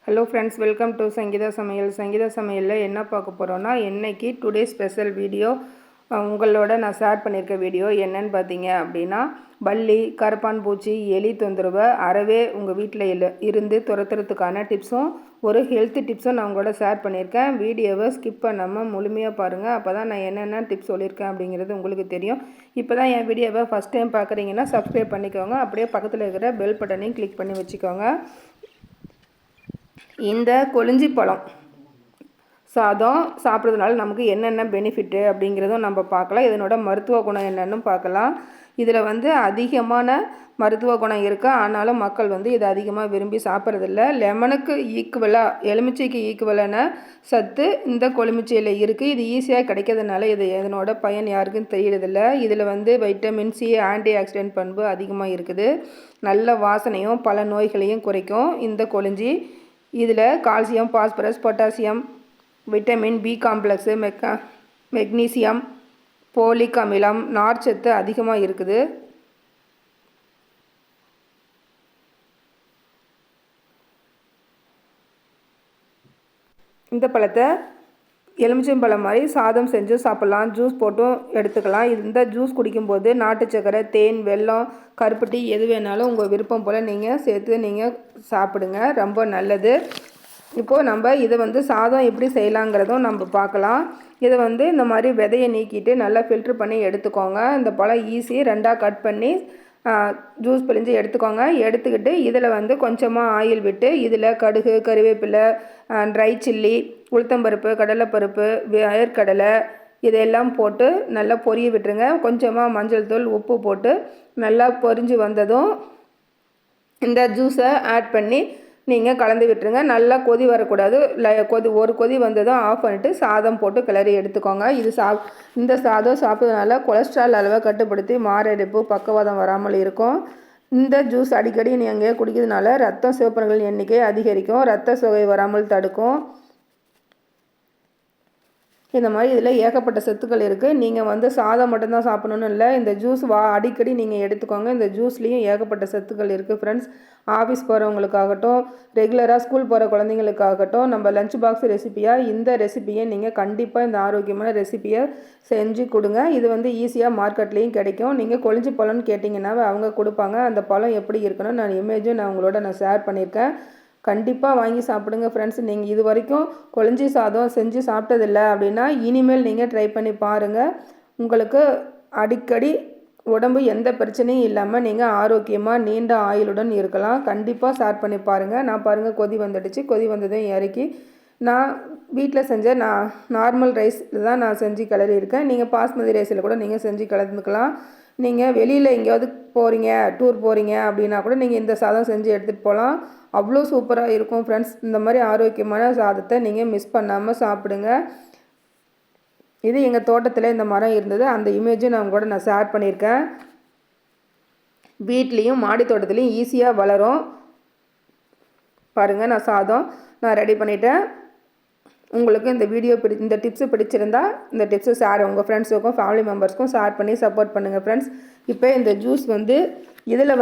Hello friends, welcome to Sangeetha சமையல். சங்கீதா சமையலில் என்ன பார்க்க போகிறோன்னா, இன்றைக்கி டுடே ஸ்பெஷல் வீடியோ உங்களோட நான் ஷேர் பண்ணியிருக்க வீடியோ என்னன்னு பார்த்தீங்க அப்படின்னா, பல்லி, கரப்பான் பூச்சி, எலி தொந்தரவை அறவே உங்கள் வீட்டில் இருந்து துரத்துறதுக்கான டிப்ஸும் ஒரு ஹெல்த் டிப்ஸும் நான் உங்களோட ஷேர் பண்ணியிருக்கேன். வீடியோவை ஸ்கிப் பண்ணாமல் முழுமையாக பாருங்கள். அப்போ தான் நான் என்னென்ன டிப்ஸ் சொல்லியிருக்கேன் அப்படிங்கிறது உங்களுக்கு தெரியும். இப்போ தான் என் வீடியோவை ஃபஸ்ட் டைம் பார்க்குறீங்கன்னா சப்ஸ்கிரைப் பண்ணிக்கோங்க. அப்படியே பக்கத்தில் இருக்கிற பெல் பட்டனையும் கிளிக் பண்ணி வச்சுக்கோங்க. இந்த கொளிஞ்சி பழம் சாதம் சாப்பிட்றதுனால நமக்கு என்னென்ன பெனிஃபிட்டு அப்படிங்கிறதும் நம்ம பார்க்கலாம். இதனோட மருத்துவ குணம் என்னென்னு பார்க்கலாம். இதில் அதிகமான மருத்துவ குணம் இருக்குது. ஆனாலும் மக்கள் இதை அதிகமாக விரும்பி சாப்பிட்றதில்ல. லெமனுக்கு ஈக்குவலாக, எலுமிச்சைக்கு ஈக்குவலான சத்து இந்த கொழுமிச்சையில் இருக்குது. இது ஈஸியாக கிடைக்கிறதுனால இதனோட பயன் யாருக்கும் தெரியறதில்ல. இதில் வைட்டமின் சி, ஆன்டி ஆக்சிடென்ட் பண்பு அதிகமாக இருக்குது. நல்ல வாசனையும் பல நோய்களையும் குறைக்கும் இந்த கொளிஞ்சி. இதில் calcium, phosphorus, potassium, vitamin B complex, magnesium, folic அமிலம், நார்ச்சத்து அதிகமாக இருக்குது. இந்த பழத்தை எலுமிச்சம்பழம் மாதிரி சாதம் செஞ்சு சாப்பிட்லாம், ஜூஸ் போட்டும் எடுத்துக்கலாம். இந்த ஜூஸ் குடிக்கும்போது நாட்டு சக்கரை, தேன், வெல்லம், கருப்பட்டி எது வேணாலும் உங்கள் விருப்பம் போல் நீங்கள் சேர்த்து நீங்கள் சாப்பிடுங்க, ரொம்ப நல்லது. இப்போது நம்ம இதை சாதம் எப்படி செய்யலாங்கிறதும் நம்ம பார்க்கலாம். இதை இந்த மாதிரி விதையை நீக்கிட்டு நல்லா ஃபில்ட்ரு பண்ணி எடுத்துக்கோங்க. இந்த பழம் ஈஸி, ரெண்டாக கட் பண்ணி ஜூஸ் பிழிஞ்சு எடுத்துக்கோங்க. எடுத்துக்கிட்டு இதில் கொஞ்சமாக ஆயில் விட்டு இதில் கடுகு, கறிவேப்பிலை, ட்ரை சில்லி, உளுத்தம்பருப்பு, கடலைப்பருப்பு, வேர்க்கடலை இதெல்லாம் போட்டு நல்லா பொரிய விட்டுருங்க. கொஞ்சமாக மஞ்சள் தூள், உப்பு போட்டு நல்லா பொரிஞ்சு வந்ததும் இந்த ஜூஸை ஆட் பண்ணி நீங்கள் கலந்து விட்டுருங்க. நல்லா கொதி வரக்கூடாது. ஒரு கொதி வந்ததும் ஆஃப் பண்ணிவிட்டு சாதம் போட்டு கிளறி எடுத்துக்கோங்க. இந்த சாதம் சாப்பிட்றதுனால கொலஸ்ட்ரால் அளவை கட்டுப்படுத்தி மாரடைப்பு, பக்கவாதம் வராமல் இருக்கும். இந்த ஜூஸ் அடிக்கடி நீங்கள் குடிக்கிறதுனால ரத்த சிவப்பணுக்களின் எண்ணிக்கை அதிகரிக்கும், ரத்த சோகை வராமல் தடுக்கும். இந்த மாதிரி இதில் ஏகப்பட்ட சத்துக்கள் இருக்குது. நீங்கள் சாதம் மட்டும்தான் சாப்பிடணுன்னு இல்லை, இந்த ஜூஸ் அடிக்கடி நீங்கள் எடுத்துக்கோங்க. இந்த ஜூஸ்லேயும் ஏகப்பட்ட சத்துக்கள் இருக்குது ஃப்ரெண்ட்ஸ். ஆஃபீஸ் போகிறவங்களுக்காகட்டும், ரெகுலராக ஸ்கூல் போகிற குழந்தைங்களுக்காகட்டும், நம்ம லஞ்ச் பாக்ஸ் ரெசிப்பியாக இந்த ரெசிப்பியை நீங்கள் கண்டிப்பாக இந்த ஆரோக்கியமான ரெசிப்பியை செஞ்சு கொடுங்க. இது ஈஸியாக மார்க்கெட்லேயும் கிடைக்கும். நீங்கள் கொளிஞ்சி பழம்னு கேட்டிங்கன்னா அவங்க கொடுப்பாங்க. அந்த பழம் எப்படி இருக்குன்னு நான் இமேஜும் நான் ஷேர் பண்ணியிருக்கேன். கண்டிப்பாக வாங்கி சாப்பிடுங்க ஃப்ரெண்ட்ஸ். நீங்கள் இது வரைக்கும் கொளிஞ்சி சாதம் செஞ்சு சாப்பிட்டதில்லை அப்படின்னா இனிமேல் நீங்கள் ட்ரை பண்ணி பாருங்கள். உங்களுக்கு அடிக்கடி உடம்பு எந்த பிரச்சனையும் இல்லாமல் நீங்கள் ஆரோக்கியமாக நீண்ட ஆயுளுடன் இருக்கலாம். கண்டிப்பாக ஷேர் பண்ணி பாருங்கள். நான் பாருங்கள் கொதி வந்துடுச்சு. கொதி வந்ததும் இறக்கி நான் வீட்டில் செஞ்ச நார்மல் ரைஸில் தான் நான் செஞ்சு கிளறியிருக்கேன். நீங்கள் பாஸ்மதி ரைஸில் கூட நீங்கள் செஞ்சு கலந்துக்கலாம். நீங்கள் வெளியில் எங்கேயாவது போகிறீங்க, டூர் போகிறீங்க அப்படின்னா கூட நீங்கள் இந்த சாதம் செஞ்சு எடுத்துகிட்டு போகலாம். அவ்வளோ சூப்பராக இருக்கும் ஃப்ரெண்ட்ஸ். இந்த மாதிரி ஆரோக்கியமான சாதத்தை நீங்கள் மிஸ் பண்ணாமல் சாப்பிடுங்க. இது எங்கள் தோட்டத்தில் இந்த மரம் இருந்தது. அந்த இமேஜும் நான் ஷேர் பண்ணியிருக்கேன். வீட்லேயும் மாடி தோட்டத்துலேயும் ஈஸியாக வளரும். பாருங்கள், நான் ரெடி பண்ணிட்டேன். உங்களுக்கு இந்த வீடியோ இந்த டிப்ஸு பிடிச்சிருந்தா இந்த டிப்ஸு உங்கள் ஃப்ரெண்ட்ஸுக்கும் ஃபேமிலி மெம்பர்ஸ்க்கும் ஷேர் பண்ணி சப்போர்ட் பண்ணுங்கள் ஃப்ரெண்ட்ஸ். இப்போ இந்த ஜூஸ் இதில்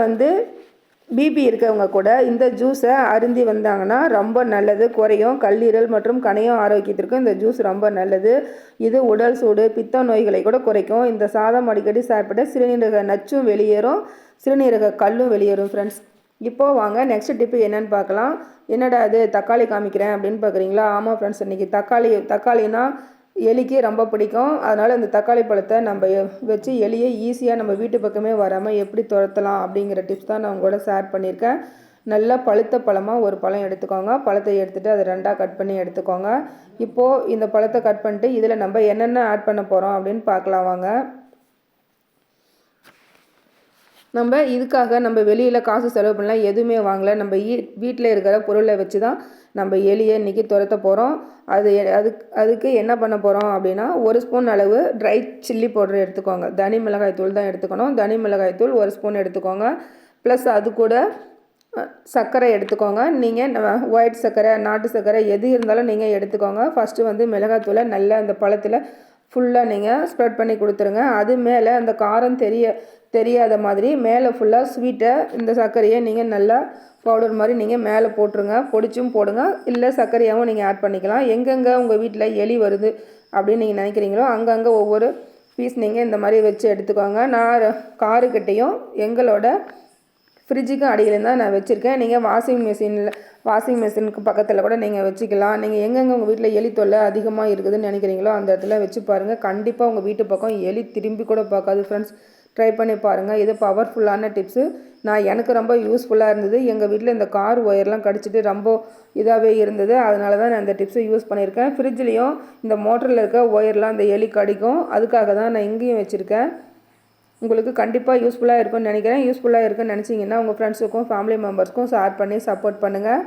பிபி இருக்கவங்க கூட இந்த ஜூஸை அருந்தி வந்தாங்கன்னா ரொம்ப நல்லது, குறையும். கல்லீரல் மற்றும் கணையம் ஆரோக்கியத்திற்கும் இந்த ஜூஸ் ரொம்ப நல்லது. இது உடல் சூடு, பித்த நோய்களை கூட குறைக்கும். இந்த சாதம் அடிக்கடி சாப்பிட சிறுநீரக நச்சும் வெளியேறும், சிறுநீரக கல்லும் வெளியேறும் ஃப்ரெண்ட்ஸ். இப்போது வாங்க நெக்ஸ்ட் டிப்பு என்னென்னு பார்க்கலாம். என்னடா அது தக்காளி காமிக்கிறேன் அப்படின்னு பார்க்குறீங்களா? ஆமாம் ஃப்ரெண்ட்ஸ், இன்றைக்கி தக்காளினா எலிக்கு ரொம்ப பிடிக்கும். அதனால் இந்த தக்காளி பழத்தை நம்ம வச்சு எலியை ஈஸியாக நம்ம வீட்டு பக்கமே வராமல் எப்படி துரத்தலாம் அப்படிங்கிற டிப்ஸ் தான் நான் உங்களோட ஷேர் பண்ணியிருக்கேன். நல்லா பழுத்த பழமாக ஒரு பழம் எடுத்துக்கோங்க. பழத்தை எடுத்துகிட்டு அதை ரெண்டாக கட் பண்ணி எடுத்துக்கோங்க. இப்போது இந்த பழத்தை கட் பண்ணிட்டு இதில் நம்ம என்னென்ன ஆட் பண்ண போகிறோம் அப்படின்னு பார்க்கலாம் வாங்க. நம்ம இதுக்காக நம்ம வெளியில் காசு செலவு பண்ணலாம் எதுவுமே வாங்கலை. நம்ம வீட்டில் இருக்கிற பொருளை வச்சு தான் நம்ம எலியை இன்றைக்கி துரத்த போகிறோம். அதுக்கு என்ன பண்ண போகிறோம் அப்படின்னா, 1 ஸ்பூன் அளவு ட்ரை சில்லி பவுடர் எடுத்துக்கோங்க. தனி மிளகாய் தூள் தான் எடுத்துக்கணும். தனி மிளகாய் தூள் 1 ஸ்பூன் எடுத்துக்கோங்க. ப்ளஸ் அது கூட சர்க்கரை எடுத்துக்கோங்க. நீங்கள் ஒயிட் சர்க்கரை, நாட்டு சர்க்கரை எது இருந்தாலும் நீங்கள் எடுத்துக்கோங்க. ஃபஸ்ட்டு மிளகாய் நல்லா அந்த பழத்தில் ஃபுல்லாக நீங்கள் ஸ்ப்ரெட் பண்ணி கொடுத்துருங்க. அது மேலே அந்த காரம் தெரியாத மாதிரி மேலே ஃபுல்லாக ஸ்வீட்டை இந்த சர்க்கரையை நீங்கள் நல்லா பவுடர் மாதிரி நீங்கள் மேலே போட்டுருங்க. பொடிச்சும் போடுங்க, இல்லை சர்க்கரையாகவும் நீங்கள் ஆட் பண்ணிக்கலாம். எங்கெங்கே உங்கள் வீட்டில் எலி வருது அப்படின்னு நீங்கள் நினைக்கிறீங்களோ அங்கங்கே ஒவ்வொரு பீஸ் நீங்கள் இந்த மாதிரி வச்சு எடுத்துக்கோங்க. நான் காருக்கிட்டையும் எங்களோட ஃப்ரிட்ஜுக்கும் அடியில் தான் நான் வச்சுருக்கேன். நீங்கள் வாஷிங் மிஷினுக்கு பக்கத்தில் கூட நீங்கள் வச்சுக்கலாம். நீங்கள் எங்கெங்கே உங்கள் வீட்டில் எலி தொல்லை அதிகமாக இருக்குதுன்னு நினைக்கிறீங்களோ அந்த இடத்துல வச்சு பாருங்கள். கண்டிப்பாக உங்கள் வீட்டு பக்கம் எலி திரும்பி கூட பார்க்காது ஃப்ரெண்ட்ஸ். ட்ரை பண்ணி பாருங்கள். இது பவர்ஃபுல்லான டிப்ஸு. எனக்கு ரொம்ப யூஸ்ஃபுல்லாக இருந்தது. எங்கள் வீட்டில் இந்த கார் ஒயர்லாம் கடிச்சிட்டு ரொம்ப இதாகவே இருந்தது. அதனால தான் நான் இந்த டிப்ஸை யூஸ் பண்ணியிருக்கேன். ஃப்ரிட்ஜ்லேயும் இந்த மோட்டரில் இருக்க ஒயர்லாம் இந்த எலி கடிக்கும், அதுக்காக தான் நான் இங்கேயும் வச்சுருக்கேன். உங்களுக்கு கண்டிப்பாக யூஸ்ஃபுல்லாக இருக்கும்னு நினைக்கிறேன். யூஸ்ஃபுல்லாக இருக்குன்னு நினச்சிங்கன்னா உங்கள் ஃப்ரெண்ட்ஸுக்கும் ஃபேமிலி மெம்பர்ஸ்க்கும் ஷேர் பண்ணி சப்போர்ட் பண்ணுங்கள்.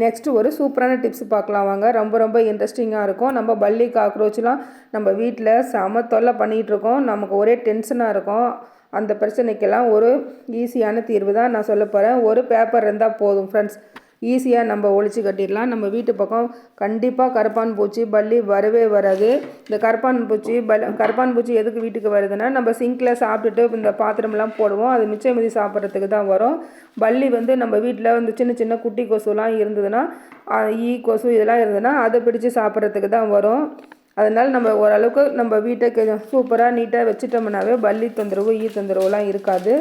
நெக்ஸ்ட்டு ஒரு சூப்பரான டிப்ஸ் பார்க்கலாம் வாங்க. ரொம்ப ரொம்ப இன்ட்ரெஸ்டிங்காக இருக்கும். நம்ம பல்லி காக்ரோச்லாம் நம்ம வீட்டில் செம தொல்லை பண்ணிகிட்ருக்கோம். நமக்கு ஒரே டென்ஷனாக இருக்கும். அந்த பிரச்சனைக்கெல்லாம் ஒரு ஈஸியான தீர்வு தான் நான் சொல்ல போகிறேன். ஒரு பேப்பர் இருந்தால் போதும் ஃப்ரெண்ட்ஸ். ஈஸியாக நம்ம ஒழிச்சு கட்டிடலாம். நம்ம வீட்டு பக்கம் கண்டிப்பாக கரப்பான் பூச்சி பல்லி வரவே வராது. இந்த கரப்பான் பூச்சி எதுக்கு வீட்டுக்கு வருதுன்னா, நம்ம சிங்கில் சாப்பிட்டுட்டு இந்த பாத்திரம்லாம் போடுவோம், அது மிச்சம் மீதி சாப்பிட்றதுக்கு தான் வரும். பல்லி நம்ம வீட்டில் சின்ன சின்ன குட்டி கொசுலாம் இருந்ததுன்னா, கொசு இதெல்லாம் இருந்ததுன்னா அதை பிடிச்சி சாப்பிட்றதுக்கு தான் வரும். அதனால் நம்ம ஓரளவுக்கு நம்ம வீட்டை சூப்பராக நீட்டாக வச்சுட்டோம்னாவே பல்லி தொந்தரவு தொந்தரவுலாம் இருக்காது.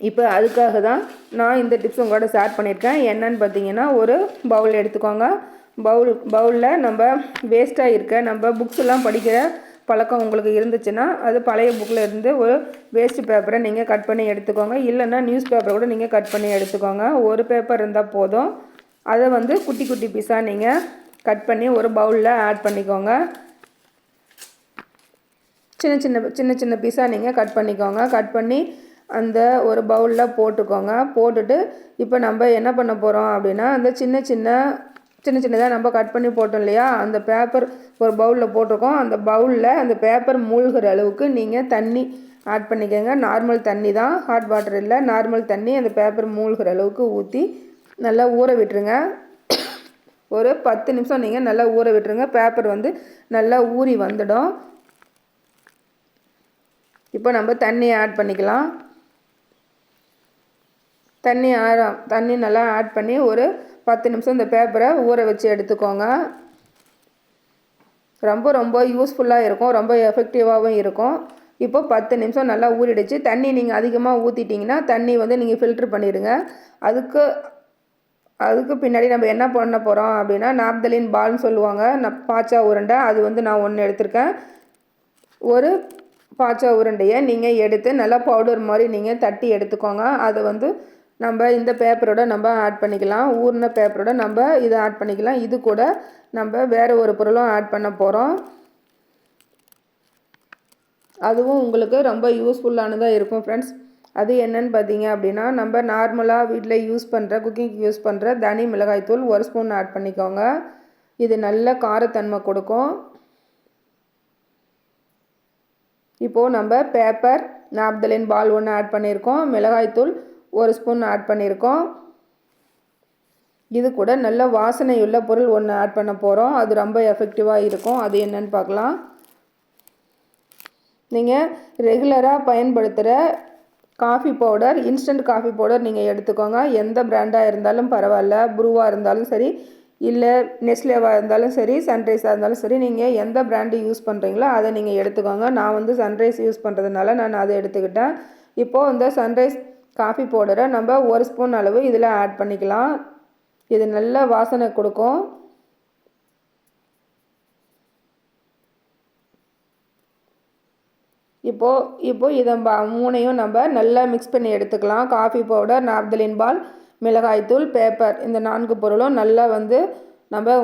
இப்போ அதுக்காக தான் நான் இந்த டிப்ஸ் உங்களோட ஷேர் பண்ணியிருக்கேன். என்னன்னு பார்த்தீங்கன்னா, ஒரு பவுல் எடுத்துக்கோங்க. பவுலில் நம்ம வேஸ்ட்டாக இருக்க நம்ம புக்ஸ்லாம் படிக்கிற பழக்கம் உங்களுக்கு இருந்துச்சுன்னா, அது பழைய புக்கில் இருந்து ஒரு வேஸ்ட் பேப்பரை நீங்கள் கட் பண்ணி எடுத்துக்கோங்க. இல்லைன்னா நியூஸ் பேப்பரை கூட நீங்கள் கட் பண்ணி எடுத்துக்கோங்க. ஒரு பேப்பர் இருந்தால் போதும். அதை குட்டி குட்டி பீஸாக நீங்கள் கட் பண்ணி ஒரு பவுலில் ஆட் பண்ணிக்கோங்க. சின்ன சின்ன பீஸாக நீங்கள் கட் பண்ணிக்கோங்க. கட் பண்ணி அந்த ஒரு பவுலில் போட்டுக்கோங்க. போட்டுட்டு இப்போ நம்ம என்ன பண்ண போகிறோம் அப்படின்னா, அந்த சின்ன சின்னதாக நம்ம கட் பண்ணி போட்டோம் இல்லையா, அந்த பேப்பர் ஒரு பவுலில் போட்டிருக்கோம். அந்த பவுலில் அந்த பேப்பர் மூழ்கிற அளவுக்கு நீங்கள் தண்ணி ஆட் பண்ணிக்கோங்க. நார்மல் தண்ணி தான், ஹாட் வாட்டர் இல்லை, நார்மல் தண்ணி. அந்த பேப்பர் மூழ்கிற அளவுக்கு ஊற்றி நல்லா ஊற விட்டுருங்க. ஒரு 10 நிமிஷம் நீங்கள் நல்லா ஊற விட்டுருங்க. பேப்பர் நல்லா ஊறி வந்துடும். இப்போ நம்ம தண்ணி ஆட் பண்ணிக்கலாம். தண்ணி நல்லா ஆட் பண்ணி ஒரு 10 நிமிஷம் இந்த பேப்பரை ஊற வச்சு எடுத்துக்கோங்க. ரொம்ப ரொம்ப யூஸ்ஃபுல்லாக இருக்கும், ரொம்ப எஃபெக்டிவாகவும் இருக்கும். இப்போ 10 நிமிஷம் நல்லா ஊறிடுச்சு. தண்ணி நீங்கள் அதிகமாக ஊற்றிட்டிங்கன்னா தண்ணி நீங்கள் ஃபில்ட்ரு பண்ணிவிடுங்க. அதுக்கு பின்னாடி நம்ம என்ன பண்ண போகிறோம் அப்படின்னா, நாப்தலின் பால்னு சொல்லுவாங்க, பாச்சா உருண்டை. அது நான் ஒன்று எடுத்திருக்கேன். ஒரு பாச்சா உருண்டையை நீங்கள் எடுத்து நல்லா பவுடர் மாதிரி நீங்கள் தட்டி எடுத்துக்கோங்க. அதை நம்ம இந்த பேப்பரோட நம்ம ஆட் பண்ணிக்கலாம். ஊறின பேப்பரோட நம்ம இதை ஆட் பண்ணிக்கலாம். இது கூட நம்ம வேறு ஒரு பொருளும் ஆட் பண்ண போகிறோம். அதுவும் உங்களுக்கு ரொம்ப யூஸ்ஃபுல்லானதாக இருக்கும் ஃப்ரெண்ட்ஸ். அது என்னன்னு பார்த்தீங்க அப்படின்னா, நம்ம நார்மலாக வீட்டில் குக்கிங்க்கு யூஸ் பண்ணுற தனி மிளகாய்த்தூள் 1 ஸ்பூன் ஆட் பண்ணிக்கோங்க. இது நல்ல காரத்தன்மை கொடுக்கும். இப்போது நம்ம பேப்பர் நாப்தலின் பால் ஒன்று ஆட் பண்ணியிருக்கோம். மிளகாய்த்தூள் 1 ஸ்பூன் ஆட் பண்ணியிருக்கோம். இது கூட நல்ல வாசனையுள்ள பொருள் ஒன்று ஆட் பண்ண போகிறோம். அது ரொம்ப எஃபெக்டிவாக இருக்கும். அது என்னன்னு பார்க்கலாம். நீங்கள் ரெகுலராக பயன்படுத்துகிற coffee powder, instant coffee powder நீங்கள் எடுத்துக்கோங்க. எந்த பிராண்டாக இருந்தாலும் பரவாயில்ல, ப்ரூவாக இருந்தாலும் சரி, இல்லை நெஸ்லேவாக இருந்தாலும் சரி, சன்ரைஸாக இருந்தாலும் சரி, நீங்கள் எந்த பிராண்டு யூஸ் பண்ணுறீங்களோ அதை நீங்கள் எடுத்துக்கோங்க. நான் சன்ரைஸ் யூஸ் பண்ணுறதுனால நான் அதை எடுத்துக்கிட்டேன். இப்போது இந்த சன்ரைஸ் காஃபி பவுடரை நம்ம 1 ஸ்பூன் அளவு இதில் ஆட் பண்ணிக்கலாம். இது நல்ல வாசனை கொடுக்கும். இப்போ இதை மூணையும் நம்ம நல்லா மிக்ஸ் பண்ணி எடுத்துக்கலாம். காஃபி பவுடர், நாப்தலின் பால், மிளகாய்த்தூள், பேப்பர், இந்த 4 பொருளும் நல்லா நம்ம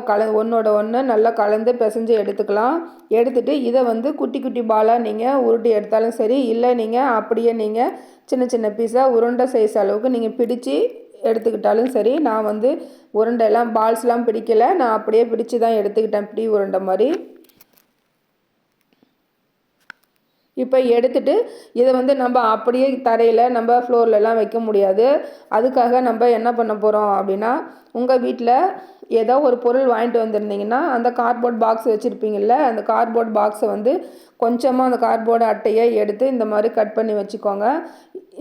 ஒன்றோட ஒன்று நல்லா கலந்து பிசைஞ்சு எடுத்துக்கலாம். எடுத்துகிட்டு இதை குட்டி குட்டி பாலாக நீங்கள் உருட்டி எடுத்தாலும் சரி, இல்லை நீங்கள் அப்படியே நீங்கள் சின்ன சின்ன பீஸாக உருண்டை சைஸ் அளவுக்கு நீங்கள் பிடிச்சி எடுத்துக்கிட்டாலும் சரி. நான் உருண்டைலாம் பால்ஸ்லாம் பிடிக்கலை, நான் அப்படியே பிடிச்சி தான் எடுத்துக்கிட்டேன், பிடி உருண்டை மாதிரி. இப்போ எடுத்துட்டு இதை வந்து நம்ம அப்படியே தரையில் நம்ம ஃப்ளோர்லலாம் வைக்க முடியாது. அதுக்காக நம்ம என்ன பண்ண போகிறோம் அப்படின்னா, உங்கள் வீட்டில் ஏதோ ஒரு பொருள் வாங்கிட்டு வந்திருந்தீங்கன்னா அந்த கார்ட்போர்ட் பாக்ஸ் வச்சுருப்பீங்கள்ல, அந்த கார்ட்போர்ட் பாக்ஸை வந்து கொஞ்சமாக அந்த கார்ட்போர்டு அட்டையை எடுத்து இந்த மாதிரி கட் பண்ணி வச்சுக்கோங்க.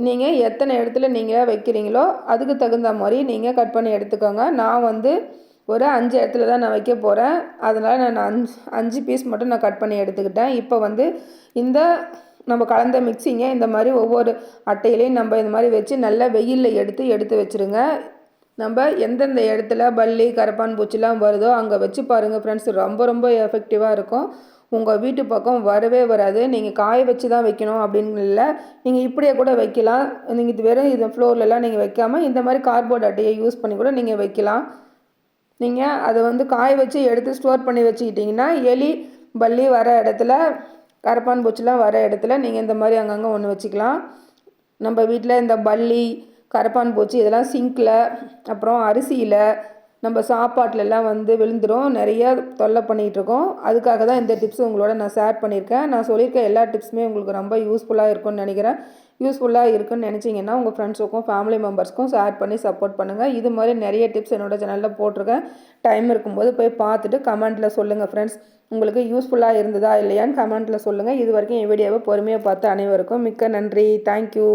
நீங்கள் எத்தனை இடத்துல நீங்கள் வைக்கிறீங்களோ அதுக்கு தகுந்த மாதிரி நீங்கள் கட் பண்ணி எடுத்துக்கோங்க. நான் வந்து ஒரு 5 இடத்துல தான் நான் வைக்க போகிறேன். அதனால் நான் 5 பீஸ் மட்டும் நான் கட் பண்ணி எடுத்துக்கிட்டேன். இப்போ வந்து இந்த நம்ம கலந்த மிக்சிங்கை இந்த மாதிரி ஒவ்வொரு அட்டையிலையும் நம்ம இந்த மாதிரி வச்சு நல்லா வெயிலில் எடுத்து வச்சுருங்க. நம்ம எந்தெந்த இடத்துல பல்லி கரப்பான் பூச்சிலாம் வருதோ அங்கே வச்சு பாருங்கள் ஃப்ரெண்ட்ஸ், ரொம்ப ரொம்ப எஃபெக்டிவாக இருக்கும். உங்கள் வீட்டு பக்கம் வரவே வராது. நீங்கள் காய வச்சு தான் வைக்கணும் அப்படின்னு இல்லை, நீங்கள் இப்படியே கூட வைக்கலாம். நீங்கள் இது வெறும் இது ஃப்ளோர்லலாம் நீங்கள் வைக்காமல் இந்த மாதிரி கார்ட்போர்ட் அட்டையை யூஸ் பண்ணி கூட நீங்கள் வைக்கலாம். நீங்கள் அதை வந்து காய வச்சு எடுத்து ஸ்டோர் பண்ணி வச்சுக்கிட்டிங்கன்னா எலி பல்லி வர இடத்துல கரப்பான் பூச்சிலாம் வர இடத்துல நீங்கள் இந்த மாதிரி அங்கங்கே ஒன்று வச்சுக்கலாம். நம்ம வீட்டில் இந்த பல்லி கரப்பான் பூச்சி இதெல்லாம் சிங்கில், அப்புறம் அரிசியில், நம்ம சாப்பாட்டிலலாம் வந்து விழுந்துடும், நிறைய தொல்லை பண்ணிகிட்ருக்கோம். அதுக்காக தான் இந்த டிப்ஸ் உங்களோட நான் ஷேர் பண்ணியிருக்கேன். நான் சொல்லியிருக்க எல்லா டிப்ஸுமே உங்களுக்கு ரொம்ப யூஸ்ஃபுல்லாக இருக்கும்னு நினைக்கிறேன். யூஸ்ஃபுல்லாக இருக்குன்னு நினச்சிங்கன்னா உங்கள் ஃப்ரெண்ட்ஸுக்கும் ஃபேமிலி மெம்பர்ஸ்க்கும் ஷேர் பண்ணி சப்போர்ட் பண்ணுங்கள். இது மாதிரி நிறைய டிப்ஸ் என்னோடய சேனலில் போட்டிருக்கேன். டைம் இருக்கும்போது போய் பார்த்துட்டு கமெண்ட்டில் சொல்லுங்கள் ஃப்ரெண்ட்ஸ். உங்களுக்கு யூஸ்ஃபுல்லாக இருந்ததா இல்லையான்னு கமெண்ட்டில் சொல்லுங்கள். இது வரைக்கும் என் வீடியோவை பொறுமையாக பார்த்து அனைவருக்கும் மிக்க நன்றி. தேங்க்யூ.